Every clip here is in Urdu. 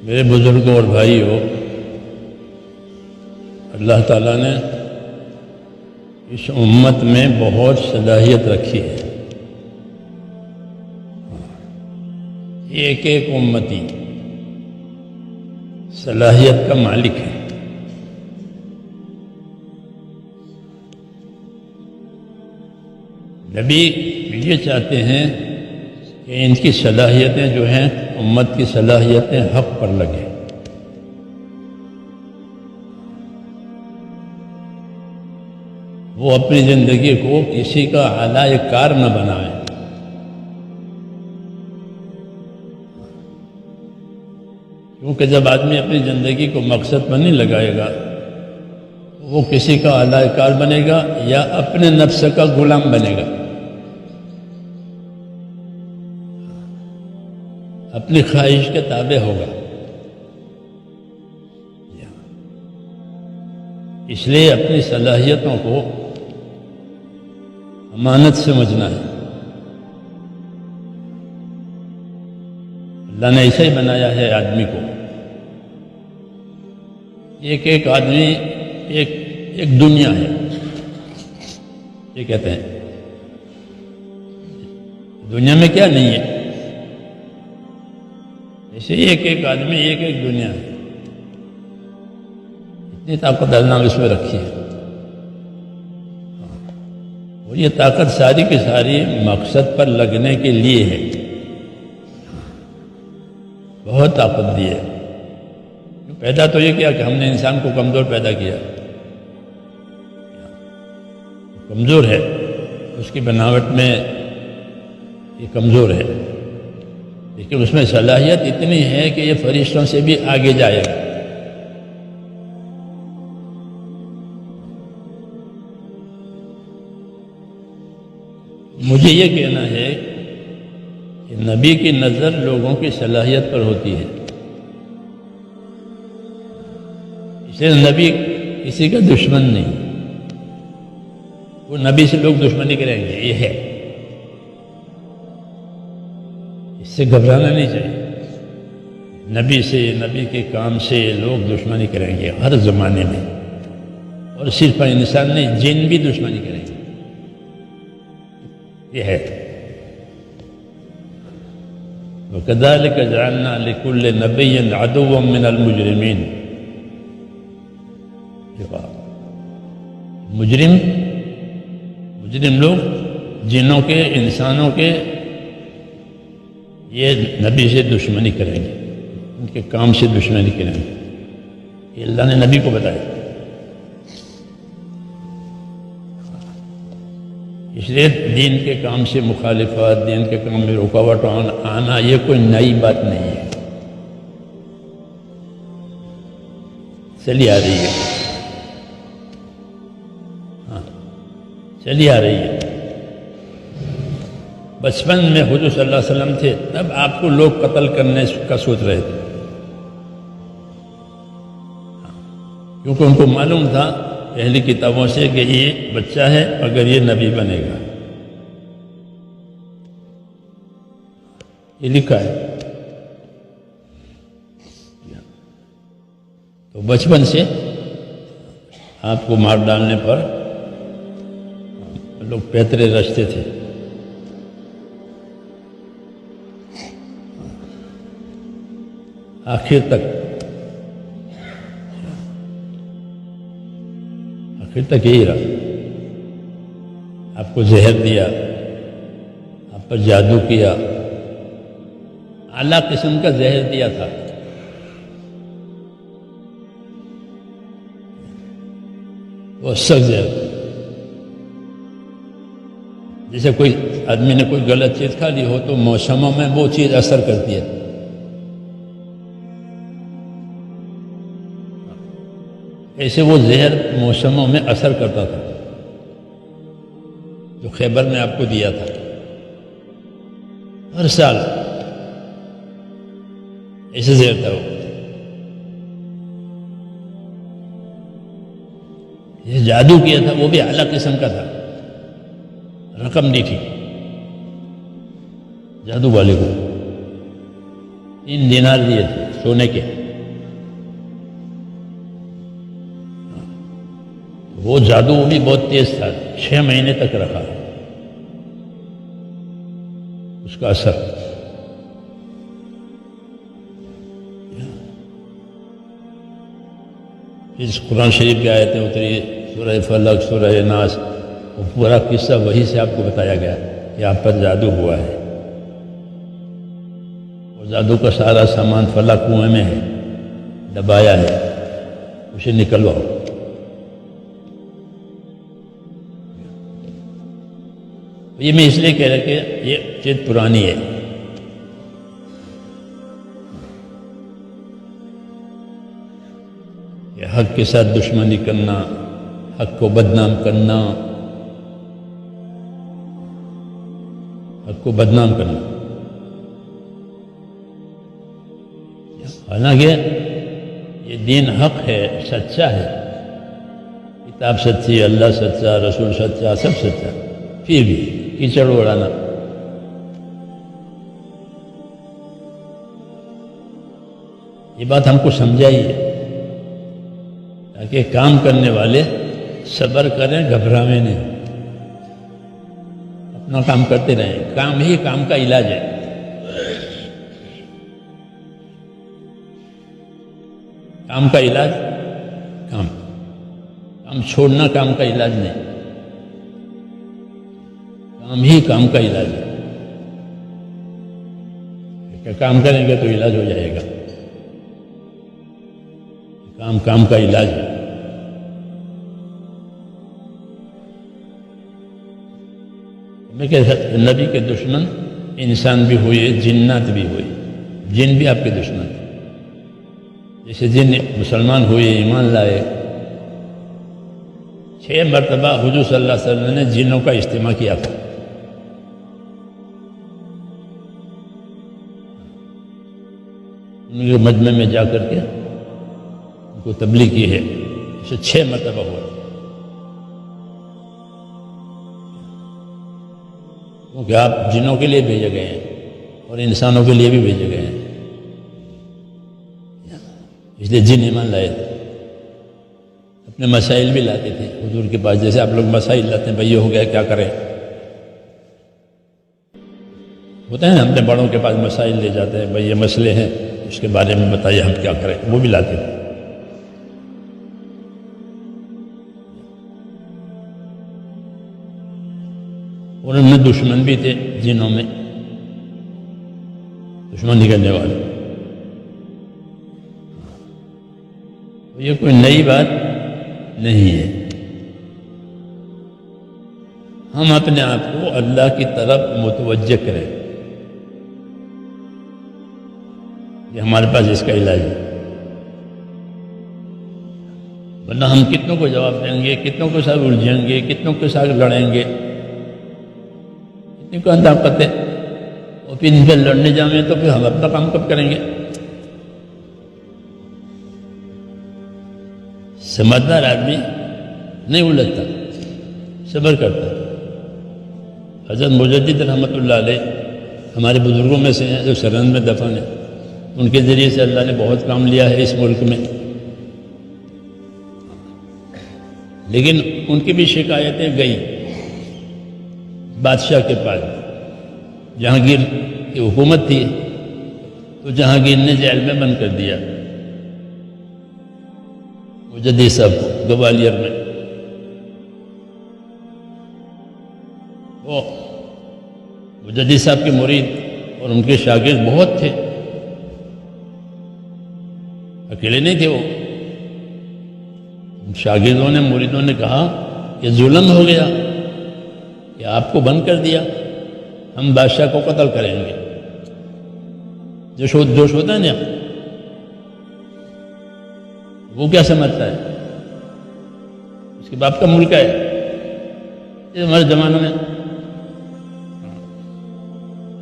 میرے بزرگوں اور بھائیوں، اللہ تعالیٰ نے اس امت میں بہت صلاحیت رکھی ہے۔ ایک ایک امتی صلاحیت کا مالک ہے۔ نبی یہ چاہتے ہیں کہ ان کی صلاحیتیں جو ہیں امت کی صلاحیتیں حق پر لگیں۔ وہ اپنی زندگی کو کسی کا اعلی کار نہ بنائیں۔ کیونکہ جب آدمی اپنی زندگی کو مقصد پر نہیں لگائے گا وہ کسی کا اعلی کار بنے گا یا اپنے نفس کا غلام بنے گا، اپنی خواہش کے تابع ہوگا۔ اس لیے اپنی صلاحیتوں کو امانت سمجھنا ہے۔ اللہ نے ایسا ہی بنایا ہے آدمی کو۔ ایک ایک آدمی ایک دنیا ہے، یہ کہتے ہیں دنیا میں کیا نہیں ہے، ایسے ایک ایک آدمی ایک ایک دنیا ہے۔ اتنی طاقت اللہ نے اس میں رکھی ہے، اور یہ طاقت ساری کی ساری مقصد پر لگنے کے لیے ہے۔ بہت طاقت دی ہے۔ پیدا تو یہ کیا کہ ہم نے انسان کو کمزور پیدا کیا، کمزور ہے، اس کی بناوٹ میں یہ کمزور ہے، لیکن اس میں صلاحیت اتنی ہے کہ یہ فرشتوں سے بھی آگے جائے گا۔ مجھے یہ کہنا ہے کہ نبی کی نظر لوگوں کی صلاحیت پر ہوتی ہے، اس لیے نبی کسی کا دشمن نہیں۔ وہ نبی سے لوگ دشمنی کریں گے، یہ ہے، اس سے گھبرانا نہیں چاہیے۔ نبی سے، نبی کے کام سے لوگ دشمنی کریں گے ہر زمانے میں، اور صرف انسان نہیں، جن بھی دشمنی کریں گے، یہ ہے۔ وَكَذَلِكَ جَعَلْنَا لِكُلِّ نَبِيٍّ عَدُوًّا مِّنَ الْمُجْرِمِينَ۔ مجرم لوگ جنوں کے، انسانوں کے، یہ نبی سے دشمنی کریں گے، ان کے کام سے دشمنی کریں گے۔ یہ اللہ نے نبی کو بتایا۔ اس لیے دین کے کام سے مخالفت، دین کے کام میں رکاوٹ آنا یہ کوئی نئی بات نہیں ہے، چلی آ رہی ہے، چلی آ رہی ہے۔ بچپن میں حضور صلی اللہ علیہ وسلم تھے تب آپ کو لوگ قتل کرنے کا سوچ رہے تھے، کیونکہ ان کو معلوم تھا پہلی کتابوں سے کہ یہ بچہ ہے اگر یہ نبی بنے گا، یہ لکھا ہے۔ تو بچپن سے آپ کو مار ڈالنے پر لوگ پیترے رچتے تھے۔ آخر تک یہی رہا۔ آپ کو زہر دیا، آپ پر جادو کیا، اعلیٰ قسم کا زہر دیا تھا۔ وہ سخت زہر، جیسے کوئی آدمی نے کوئی غلط چیز کھا لی ہو تو موسموں میں وہ چیز اثر کرتی ہے۔ ایسے وہ زہر موسموں میں اثر کرتا تھا، جو خیبر میں آپ کو دیا تھا۔ ہر سال ایسے زہر تھا۔ وہ یہ جادو کیا تھا، وہ بھی اعلیٰ قسم کا تھا، رقم دی تھی جادو والے کو، 3 دینار دیے تھے۔ سونے کے، وہ جادو بھی بہت تیز تھا، 6 مہینے تک رکھا اس کا اثر۔ پھر قرآن شریف کی آیتیں اتری، سورہ فلق، سورہ ناس، وہ پورا قصہ وہی سے آپ کو بتایا گیا کہ آپ پر جادو ہوا ہے، اور جادو کا سارا سامان فلاں کنویں میں ہے، دبایا ہے، اسے نکلواؤ۔ یہ میں اس لیے کہہ رہا کہ یہ چیز پرانی ہے۔ کہ حق کے ساتھ دشمنی کرنا، حق کو بدنام کرنا، حق کو بدنام کرنا، حالانکہ یہ دین حق ہے، سچا ہے، کتاب سچی، اللہ سچا، رسول سچا، سب سچا، پھر بھی کیچڑ اڑانا۔ یہ بات ہم کو سمجھائیے تاکہ کام کرنے والے صبر کریں، گھبراویں نہیں، اپنا کام کرتے رہیں۔ کام ہی کام کا علاج ہے۔ کام کا علاج کام چھوڑنا کام کا علاج نہیں، کام ہی کام کا علاج ہے۔ کہ کام کریں گے تو علاج ہو جائے گا، کام کا علاج ہے۔ میں کہتا نبی کے دشمن انسان بھی ہوئے، جنات بھی ہوئے، جن بھی آپ کے دشمن تھے۔ جیسے جن مسلمان ہوئے، ایمان لائے، 6 مرتبہ حضور صلی اللہ علیہ وسلم نے جنوں کا اجتماع کیا تھا۔ ان کے مجمع میں جا کر کے ان کو تبلیغ کی ہے، اسے 6 مرتبہ ہوا، کیونکہ آپ جنوں کے لیے بھیجے گئے ہیں اور انسانوں کے لیے بھی بھیجے گئے ہیں، اس لیے جن ایمان لائے تھے، اپنے مسائل بھی لاتے تھے حضور کے پاس، جیسے آپ لوگ مسائل لاتے ہیں، بھائی یہ ہو گیا کیا کریں، ہوتا ہے نا، اپنے بڑوں کے پاس مسائل لے جاتے ہیں، بھائی یہ مسئلے ہیں، اس کے بارے میں بتائیے ہم کیا کریں، وہ بھی لاتے تھے۔ اور ان میں دشمن بھی تھے، جنوں میں دشمنی کرنے والے۔ یہ کوئی نئی بات نہیں ہے۔ ہم اپنے آپ کو اللہ کی طرف متوجہ کریں، یہ ہمارے پاس اس کا علاج ہے، ورنہ ہم کتنوں کو جواب دیں گے، کتنوں کے ساتھ الجھیں گے، کتنوں کے ساتھ لڑیں گے، کتنی کو انداز کرتے، اور پھر ان پہ لڑنے جائیں تو پھر ہم اپنا کام کب کریں گے؟ سمجھدار آدمی نہیں الجھتا، صبر کرتا۔ حضرت مجدد رحمۃ اللہ علیہ ہمارے بزرگوں میں سے ہیں جو سرہند میں دفن ہیں، ان کے ذریعے سے اللہ نے بہت کام لیا ہے اس ملک میں، لیکن ان کی بھی شکایتیں گئی بادشاہ کے پاس۔ جہانگیر کی حکومت تھی تو جہانگیر نے جیل میں بند کر دیا مجدد صاحب کو گوالیر میں۔ وہ مجدد صاحب کے مرید اور ان کے شاگرد بہت تھے، اکیلے نہیں تھے وہ۔ شاگردوں نے، مریدوں نے کہا کہ ظلم ہو گیا کہ آپ کو بند کر دیا، ہم بادشاہ کو قتل کریں گے۔ جوش ہوتا ہے نا، وہ کیا سمجھتا ہے اس کے باپ کا ملک ہے، یہ ہمارے زمانے میں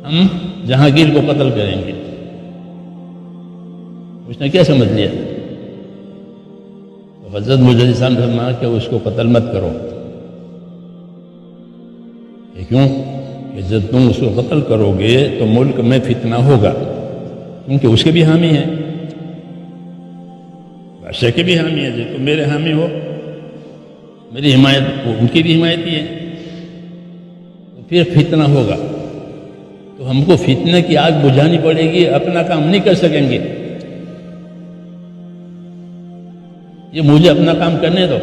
ہم جہانگیر کو قتل کریں گے، اس نے کیا سمجھ لیا؟ تو حضرت مجدد صاحب نے فرمایا کہ اس کو قتل مت کرو۔ کیوں کہ جب تم اس کو قتل کرو گے تو ملک میں فتنہ ہوگا، کیونکہ اس کے بھی حامی ہیں، بادشاہ کے بھی حامی ہے، جی تم میرے حامی ہو، میری حمایت ان کی بھی حمایت ہی ہے، تو پھر فتنہ ہوگا، تو ہم کو فتنہ کی آگ بجھانی پڑے گی، اپنا کام نہیں کر سکیں گے۔ یہ مجھے اپنا کام کرنے دو،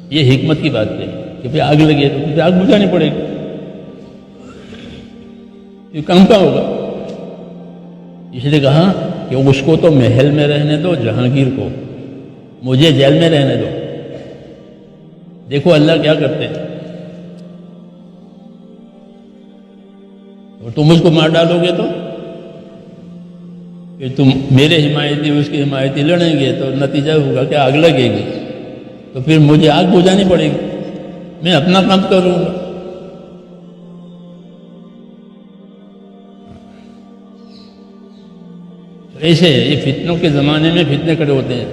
یہ حکمت کی بات ہے کہ پھر آگ لگے تو پھر آگ بجھانی پڑے گی، یہ کام کا ہوگا۔ اس لیے کہا کہ اس کو تو محل میں رہنے دو، جہانگیر کو مجھے جیل میں رہنے دو۔ دیکھو اللہ کیا کرتے ہیں، اور تم اس کو مار ڈالو گے تو کہ تم میرے حمایتی اس کی حمایتی لڑیں گے تو نتیجہ ہوگا کہ آگ لگے گی، تو پھر مجھے آگ بجھانی پڑے گی، میں اپنا کام کروں گا۔ ایسے یہ فتنوں کے زمانے میں فتنے کھڑے ہوتے ہیں،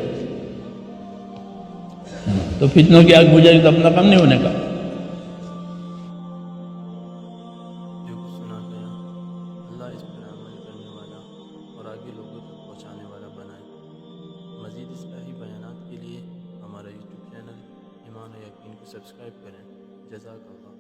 تو فتنوں کی آگ بجھے گی تو اپنا کام نہیں ہونے کا۔ جو کچھ سنا گیا اللہ اس پر عمل کرنے والا اور آگے لوگوں تک پہنچانے والا بنائے۔ مزید اصلاحی بیانات کے لیے ہمارا یوٹیوب چینل ایمان و یقین کو سبسکرائب کریں۔ جزاک اللہ۔